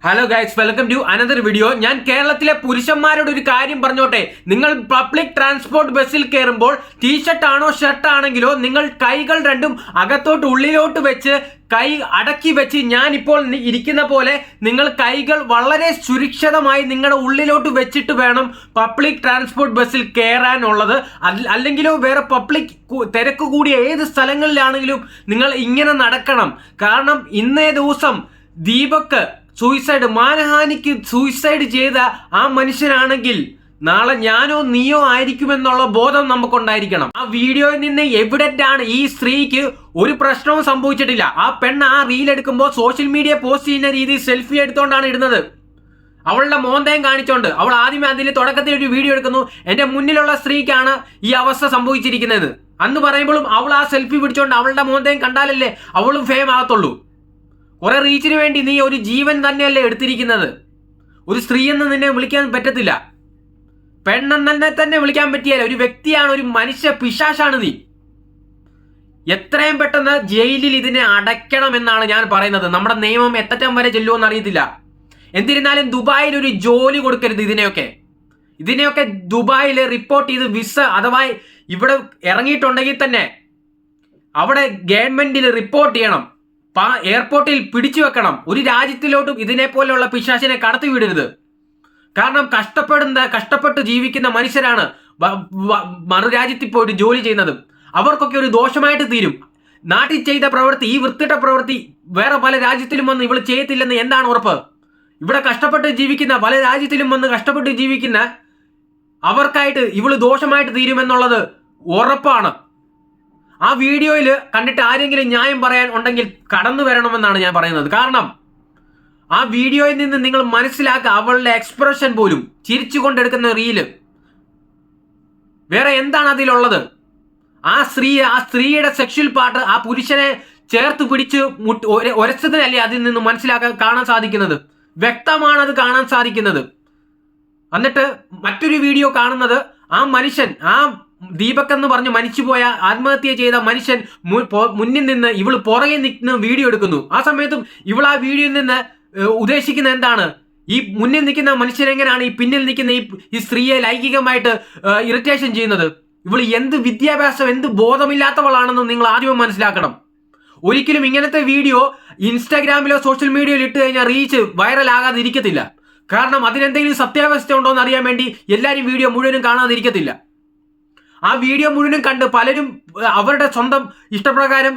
Hello guys, welcome to another video. ഞാൻ കേരളത്തിലെ പുരുഷന്മാരോട് ഒരു കാര്യം പറഞ്ഞോട്ടെ. നിങ്ങൾ പബ്ലിക് ട്രാൻസ്പോർട്ട് ബസ്സിൽ കയറുമ്പോൾ ടീഷർട്ട് ആണോ ഷർട്ട് ആണെങ്കിലോ നിങ്ങൾ കൈകൾ രണ്ടും അകത്തോട്ട് ഉള്ളിലോട്ട് വെച്ച് കൈ അടക്കി വെച്ച് ഞാൻ ഇപ്പോൾ ഇരിക്കുന്ന പോലെ നിങ്ങൾ കൈകൾ വളരെ സുരക്ഷിതമായി നിങ്ങളുടെ ഉള്ളിലോട്ട് വെച്ചിട്ട് വേണം പബ്ലിക് ട്രാൻസ്പോർട്ട് ബസ്സിൽ കയറാനുള്ളത്. അല്ലെങ്കിലോ വേറെ പബ്ലിക് തിരക്ക് കൂടിയ ഏത് സ്ഥലങ്ങളിലാണെങ്കിലും നിങ്ങൾ ഇങ്ങനെ നടക്കണം. കാരണം ഇന്നേ ദിവസം ദീപക് സൂയിസൈഡ്, മാനഹാനിക്ക് സൂയിസൈഡ് ചെയ്ത ആ മനുഷ്യനാണെങ്കിൽ നാളെ ഞാനോ നീയോ ആയിരിക്കുമെന്നുള്ള ബോധം നമുക്കുണ്ടായിരിക്കണം. ആ വീഡിയോയിൽ നിന്ന് എവിഡന്റ് ആണ്. ഈ സ്ത്രീക്ക് ഒരു പ്രശ്നവും സംഭവിച്ചിട്ടില്ല. ആ പെണ്ണ് ആ റീൽ എടുക്കുമ്പോൾ സോഷ്യൽ മീഡിയ പോസ്റ്റ് ചെയ്യുന്ന രീതിയിൽ സെൽഫി എടുത്തോണ്ടാണ് ഇടുന്നത്. അവളുടെ മോന്തയും കാണിച്ചോണ്ട്. അവൾ ആദ്യമേ അതിൽ തുടക്കത്തിൽ ഒരു വീഡിയോ എടുക്കുന്നു, എന്റെ മുന്നിലുള്ള സ്ത്രീക്കാണ് ഈ അവസ്ഥ സംഭവിച്ചിരിക്കുന്നത് അന്ന് പറയുമ്പോഴും അവൾ ആ സെൽഫി പിടിച്ചോണ്ട് അവളുടെ മോന്തയും കണ്ടാലല്ലേ അവളും ഫെയിം ആകത്തുള്ളൂ. കുറെ റീച്ചിന് വേണ്ടി നീ ഒരു ജീവൻ തന്നെയല്ലേ എടുത്തിരിക്കുന്നത്. ഒരു സ്ത്രീ എന്ന് നിന്നെ വിളിക്കാൻ പറ്റത്തില്ല, പെണ്ണെന്നെ തന്നെ വിളിക്കാൻ പറ്റിയാലേ. ഒരു വ്യക്തിയാണ്, ഒരു മനുഷ്യ പിശാശാണ് നീ. എത്രയും പെട്ടെന്ന് ജയിലിൽ ഇതിനെ അടയ്ക്കണം എന്നാണ് ഞാൻ പറയുന്നത്. നമ്മുടെ നിയമം എത്തറ്റം വരെ ചെല്ലുമെന്ന് അറിയത്തില്ല. എന്നിരുന്നാലും ദുബായിൽ ഒരു ജോലി കൊടുക്കരുത്. ഇതിനെയൊക്കെ ദുബായിൽ റിപ്പോർട്ട് ചെയ്ത് വിസ അഥവാ ഇവിടെ ഇറങ്ങിയിട്ടുണ്ടെങ്കിൽ തന്നെ അവിടെ ഗവൺമെന്റിൽ റിപ്പോർട്ട് ചെയ്യണം. എയർപോർട്ടിൽ പിടിച്ചു വെക്കണം. ഒരു രാജ്യത്തിലോട്ടും ഇതിനെ പോലെയുള്ള പിശാചിനെ കടത്തി വിടരുത്. കാരണം കഷ്ടപ്പെട്ട് ജീവിക്കുന്ന മനുഷ്യരാണ് മറുരാജ്യത്തിൽ പോയിട്ട് ജോലി ചെയ്യുന്നത്. അവർക്കൊക്കെ ഒരു ദോഷമായിട്ട് തീരും. നാട്ടിൽ ചെയ്ത പ്രവൃത്തി, ഈ വൃത്തിയുടെ പ്രവൃത്തി വേറെ പല രാജ്യത്തിലും വന്ന് ഇവള് ചെയ്യത്തില്ലെന്ന് എന്താണ് ഉറപ്പ്? ഇവിടെ കഷ്ടപ്പെട്ട് ജീവിക്കുന്ന, പല രാജ്യത്തിലും വന്ന് കഷ്ടപ്പെട്ട് ജീവിക്കുന്ന അവർക്കായിട്ട് ഇവള് ദോഷമായിട്ട് തീരുമെന്നുള്ളത് ഉറപ്പാണ്. ആ വീഡിയോയിൽ കണ്ടിട്ട് ആരെങ്കിലും ന്യായം പറയാൻ ഉണ്ടെങ്കിൽ കടന്നു വരണമെന്നാണ് ഞാൻ പറയുന്നത്. കാരണം ആ വീഡിയോയിൽ നിന്ന് നിങ്ങൾ മനസ്സിലാക്കുക, അവളുടെ എക്സ്പ്രഷൻ പോലും, ചിരിച്ചുകൊണ്ടെടുക്കുന്ന റീല്, വേറെ എന്താണ് അതിലുള്ളത്? ആ സ്ത്രീയുടെ സെക്ഷൽ പാർട്ട് ആ പുരുഷനെ ചേർത്ത് പിടിച്ച് ഒരച്ചതിനല്ലേ അതിൽ നിന്ന് കാണാൻ സാധിക്കുന്നത്. വ്യക്തമാണ് അത് കാണാൻ സാധിക്കുന്നത്. എന്നിട്ട് മറ്റൊരു വീഡിയോ കാണുന്നത് ആ മനുഷ്യൻ, ആ ദീപക് എന്ന് പറഞ്ഞ് മരിച്ചുപോയ, ആത്മഹത്യ ചെയ്ത മനുഷ്യൻ മുന്നിൽ നിന്ന് ഇവള് പുറകെ നിൽക്കുന്ന വീഡിയോ എടുക്കുന്നു. ആ സമയത്തും ഇവൾ ആ വീഡിയോയിൽ നിന്ന് ഉദ്ദേശിക്കുന്ന എന്താണ്? ഈ മുന്നിൽ നിൽക്കുന്ന മനുഷ്യൻ എങ്ങനെയാണ് ഈ പിന്നിൽ നിൽക്കുന്ന ഈ സ്ത്രീയെ ലൈംഗികമായിട്ട് ഇറിറ്റേഷൻ ചെയ്യുന്നത്? ഇവള് എന്ത് വിദ്യാഭ്യാസം, എന്ത് ബോധമില്ലാത്തവളാണെന്ന് നിങ്ങൾ ആദ്യമേ മനസ്സിലാക്കണം. ഒരിക്കലും ഇങ്ങനത്തെ വീഡിയോ ഇൻസ്റ്റാഗ്രാമിലോ സോഷ്യൽ മീഡിയയിലോ ഇട്ട് കഴിഞ്ഞാൽ റീച്ച് വൈറൽ ആകാതെ ഇരിക്കത്തില്ല. കാരണം അതിനെന്തെങ്കിലും സത്യാവസ്ഥ ഉണ്ടോ എന്ന് അറിയാൻ വേണ്ടി എല്ലാവരും വീഡിയോ മുഴുവനും കാണാതിരിക്കത്തില്ല. ആ വീഡിയോ മുഴുവനും കണ്ട് പലരും അവരുടെ സ്വന്തം ഇഷ്ടപ്രകാരം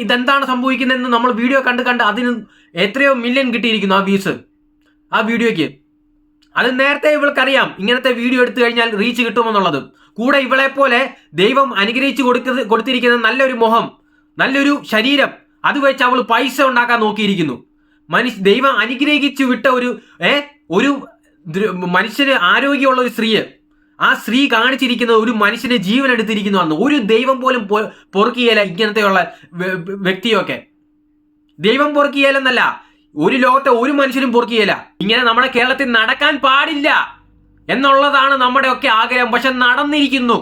ഇതെന്താണ് സംഭവിക്കുന്നതെന്ന് നമ്മൾ വീഡിയോ കണ്ട് അതിന് എത്രയോ മില്യൺ കിട്ടിയിരിക്കുന്നു ആ വ്യൂസ് ആ വീഡിയോയ്ക്ക്. അത് നേരത്തെ ഇവൾക്കറിയാം ഇങ്ങനത്തെ വീഡിയോ എടുത്തു കഴിഞ്ഞാൽ റീച്ച് കിട്ടുമെന്നുള്ളത്. കൂടെ ഇവളെ പോലെ ദൈവം അനുഗ്രഹിച്ച് കൊടുത്തിരിക്കുന്ന നല്ലൊരു മുഖം, നല്ലൊരു ശരീരം, അത് വെച്ച് അവൾ പൈസ ഉണ്ടാക്കാൻ നോക്കിയിരിക്കുന്നു. ദൈവം അനുഗ്രഹിച്ച് വിട്ട ഒരു മനുഷ്യന് ആരോഗ്യമുള്ള ഒരു സ്ത്രീ, ആ സ്ത്രീ കാണിച്ചിരിക്കുന്നത് ഒരു മനുഷ്യന്റെ ജീവൻ എടുത്തിരിക്കുന്നു അന്ന്. ഒരു ദൈവം പോലും പൊറുക്കിയേല ഇങ്ങനത്തെയുള്ള വ്യക്തിയൊക്കെ. ദൈവം പൊറുക്കിയേലെന്നല്ല, ഒരു ലോകത്തെ ഒരു മനുഷ്യനും പൊറുക്കിയേല. ഇങ്ങനെ നമ്മുടെ കേരളത്തിൽ നടക്കാൻ പാടില്ല എന്നുള്ളതാണ് നമ്മുടെ ഒക്കെ ആഗ്രഹം. പക്ഷെ നടന്നിരിക്കുന്നു.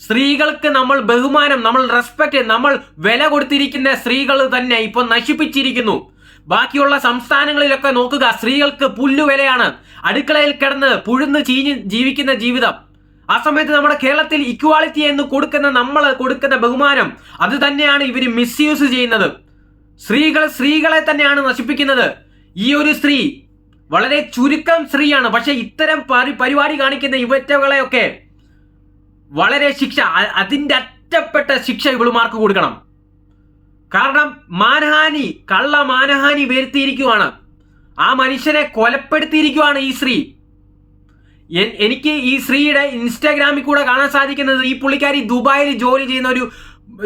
സ്ത്രീകൾക്ക് നമ്മൾ ബഹുമാനം, നമ്മൾ റെസ്പെക്ട്, നമ്മൾ വില കൊടുത്തിരിക്കുന്ന സ്ത്രീകൾ തന്നെ ഇപ്പൊ നശിപ്പിച്ചിരിക്കുന്നു. ബാക്കിയുള്ള സംസ്ഥാനങ്ങളിലൊക്കെ നോക്കുക, സ്ത്രീകൾക്ക് പുല്ലുവിലയാണ്. അടുക്കളയിൽ കിടന്ന് പുഴുന്ന് ചീഞ്ഞ് ജീവിക്കുന്ന ജീവിതം. ആ സമയത്ത് നമ്മുടെ കേരളത്തിൽ ഇക്വാളിറ്റി എന്ന് നമ്മൾ കൊടുക്കുന്ന ബഹുമാനം അത് തന്നെയാണ് ഇവർ മിസ്യൂസ് ചെയ്യുന്നത്. സ്ത്രീകളെ തന്നെയാണ് നശിപ്പിക്കുന്നത്. ഈ ഒരു സ്ത്രീ വളരെ ചുരുക്കം സ്ത്രീയാണ്. പക്ഷെ ഇത്തരം പരിപാടി കാണിക്കുന്ന ഇവറ്റകളെയൊക്കെ വളരെ ശിക്ഷ, അതിന്റെ അറ്റപ്പെട്ട ശിക്ഷ ഇവളുമാർക്ക് കൊടുക്കണം. കാരണം കള്ള മാനഹാനി വരുത്തിയിരിക്കുവാണ്. ആ മനുഷ്യനെ കൊലപ്പെടുത്തിയിരിക്കുവാണ് ഈ സ്ത്രീ. എനിക്ക് ഈ സ്ത്രീയുടെ ഇൻസ്റ്റാഗ്രാമിൽ കൂടെ കാണാൻ സാധിക്കുന്നത് ഈ പുള്ളിക്കാരി ദുബായിൽ ജോലി ചെയ്യുന്ന ഒരു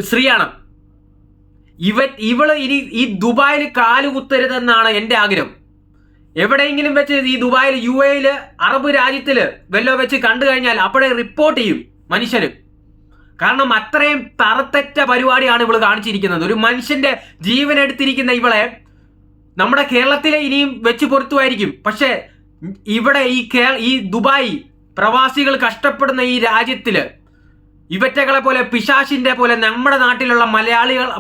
സ്ത്രീയാണ്. ഇവള് ഇനി ഈ ദുബായിൽ കാലുകുത്തരുതെന്നാണ് എൻ്റെ ആഗ്രഹം. എവിടെയെങ്കിലും വെച്ച് ഈ ദുബായിൽ, UAE, അറബ് രാജ്യത്തില് വല്ലോ വെച്ച് കണ്ടു കഴിഞ്ഞാൽ അപ്പോഴേ റിപ്പോർട്ട് ചെയ്യും മനുഷ്യര്. കാരണം അത്രയും തറത്തെറ്റ പരിപാടിയാണ് ഇവള് കാണിച്ചിരിക്കുന്നത്. ഒരു മനുഷ്യന്റെ ജീവൻ എടുത്തിരിക്കുന്ന ഇവളെ നമ്മുടെ കേരളത്തിലെ ഇനിയും വെച്ച് പൊരുത്തുമായിരിക്കും. പക്ഷെ ഇവിടെ ഈ ദുബായ് പ്രവാസികൾ കഷ്ടപ്പെടുന്ന ഈ രാജ്യത്തില് ഇവറ്റകളെ പോലെ, പിശാശിന്റെ പോലെ നമ്മുടെ നാട്ടിലുള്ള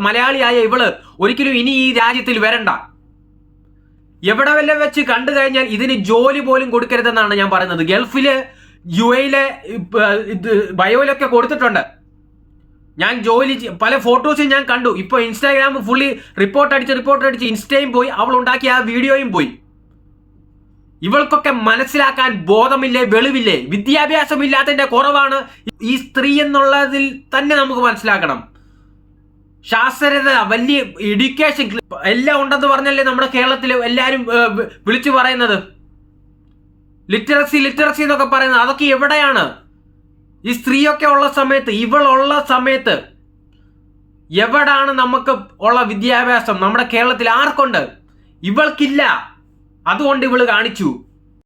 മലയാളിയായ ഇവള് ഒരിക്കലും ഇനി ഈ രാജ്യത്തിൽ വരണ്ട. എവിടെ വല്ല വെച്ച് കണ്ടു കഴിഞ്ഞാൽ ഇതിന് ജോലി പോലും കൊടുക്കരുതെന്നാണ് ഞാൻ പറയുന്നത്. ഗൾഫില് UAE ബയോയിലൊക്കെ കൊടുത്തിട്ടുണ്ട്. ഞാൻ ജോലി പല ഫോട്ടോസും ഞാൻ കണ്ടു. ഇപ്പൊ ഇൻസ്റ്റാഗ്രാം ഫുള്ളി റിപ്പോർട്ട് അടിച്ച് ഇൻസ്റ്റയും പോയി, അവൾ ഉണ്ടാക്കിയ ആ വീഡിയോയും പോയി. ഇവൾക്കൊക്കെ മനസ്സിലാക്കാൻ ബോധമില്ലേ, വെളിവില്ലേ? വിദ്യാഭ്യാസം ഇല്ലാത്തതിന്റെ കുറവാണ് ഈ സ്ത്രീ എന്നുള്ളതിൽ തന്നെ നമുക്ക് മനസ്സിലാക്കണം. ശാസ്ത്രത, വലിയ എഡ്യൂക്കേഷൻ എല്ലാം ഉണ്ടെന്ന് പറഞ്ഞല്ലേ നമ്മുടെ കേരളത്തിൽ എല്ലാരും വിളിച്ചു പറയുന്നത്. ലിറ്ററസി എന്നൊക്കെ പറയുന്നത് അതൊക്കെ എവിടെയാണ്? ഈ സ്ത്രീയൊക്കെ ഉള്ള സമയത്ത്, ഇവളുള്ള സമയത്ത് എവിടാണ് നമുക്ക് ഉള്ള വിദ്യാഭ്യാസം? നമ്മുടെ കേരളത്തിൽ ആർക്കുണ്ട്? ഇവൾക്കില്ല. അതുകൊണ്ട് ഇവള് കാണിച്ചു.